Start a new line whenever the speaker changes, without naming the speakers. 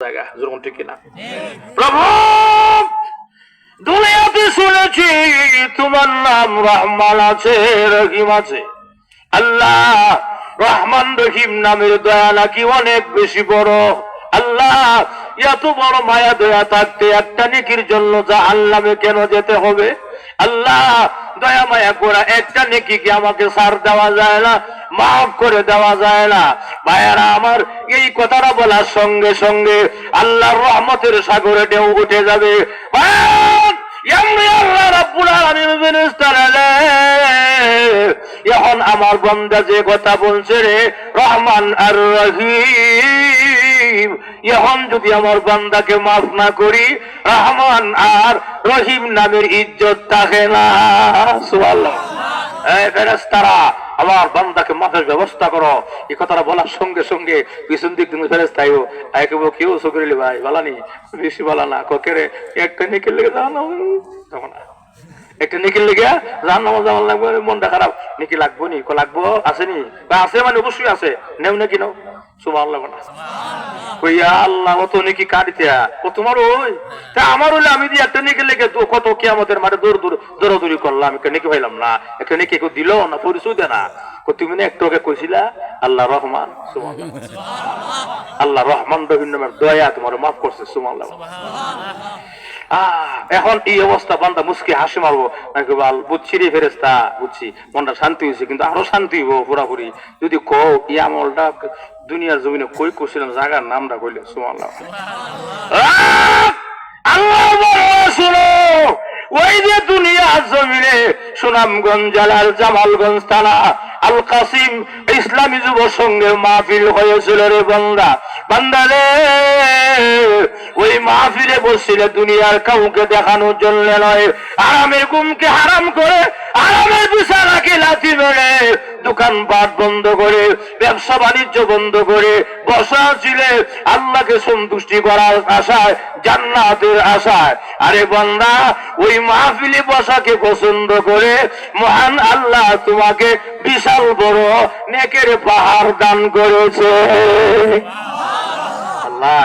জায়গা যেরকম ঠিক কিনা প্রভু দুনিয়াতে শুনেছি তোমার নাম রহমান আছে রহিম আছে আল্লাহ রহমান রহিম নামের দয়া নাকি অনেক বেশি বড় আল্লাহ এত বড় মায়া দয়া থাকতে একটা নেকির জন্য জাহান্নামে কেন যেতে হবে আল্লাহ দয়া মায়া করা একটা নেকি কি আমাকে ছাড় দেওয়া যায় না মাফ করে দেওয়া যায় না ভাইয়ারা আমার এই কথাটা বলার সঙ্গে সঙ্গে আল্লাহর রহমতের সাগরে ঢেউ উঠে যাবে এখন আমার বান্দা যে কথা বলছে রে রহমান আর রহিম এখন যদি আমার বান্দাকে মাফ না করি রহমান আর রহিম নামের ইজ্জত থাকে না সুবহানাল্লাহ এই ফেরেশতারা আমার বান্দাকে মাফের ব্যবস্থা করো এই কথাটা বলার সঙ্গে সঙ্গে পিছন দিক তুমি ফেরেশতাইও আইকেবো কেউ সকরিলি ভাই বলানি বেশি বলা না ককেরে একটা নেকি লেগে যাও না তখন একটা নেকির লেগে জাহান্নামে যাওয়া লাগবে মনটা খারাপ নেকি লাগবো নি লাগবো আসেনি বা আছে মানে অবশ্যই আছে নেও নাকি নাও সুবহানাল্লাহ কইয়া আল্লাহ তো নাকি কাটিতে ও তোমার ওই তা আমার হইলে আমি দিয়ে একটা নেকি লেগে কত কিয়ামতের মাঠে দৌড়াদৌড়ি করলাম একটা নেকি পাইলাম না একটা নেকি কেউ দিল না পরিচয় দে না তুমি না একটু আগে কইছিলা আল্লাহ রহমান সুবহানাল্লাহ আল্লাহ রহমান রহিম নামের দয়া তোমার মাফ করছে সুবহানাল্লাহ এখন এই অবস্থা বান্দা মুসকি হাসি মারবো নাকি বল বুঝছি রে ফেরেশতা বুঝছি মনটা শান্তি হয়েছে কিন্তু আরো শান্তি হইব পুরাপুরি যদি কও এই আমলটা দুনিয়ার জমিনে কই করছিলাম জায়গার নামটা কইলে সুবহানাল্লাহ আল্লাহ শুনো ওই যে দুনিয়ার জমিনে সুনামগঞ্জ জেলার জামালগঞ্জ থানা আল কাসিম ইসলামী যুব সংঘের মাহফিল হয়েছিল রে বান্দা রে ওই মাহফিলে বসছিলে দুনিয়ার কাউকে দেখানোর জন্য নয় আরামের ঘুমকে হারাম করে আরামের বিছানাকে লাথি মেরে দোকানপাট বন্ধ করে ব্যবসা বাণিজ্য বন্ধ করে বসা ছিলে আল্লাহকে সন্তুষ্টি করার আশায় জান্নাতের আশায় আরে বান্দা ওই মাহফিলে বসাকে পছন্দ করে মহান আল্লাহ তোমাকে বিশাল বড় নেকের পাহাড় দান করেছে আল্লাহ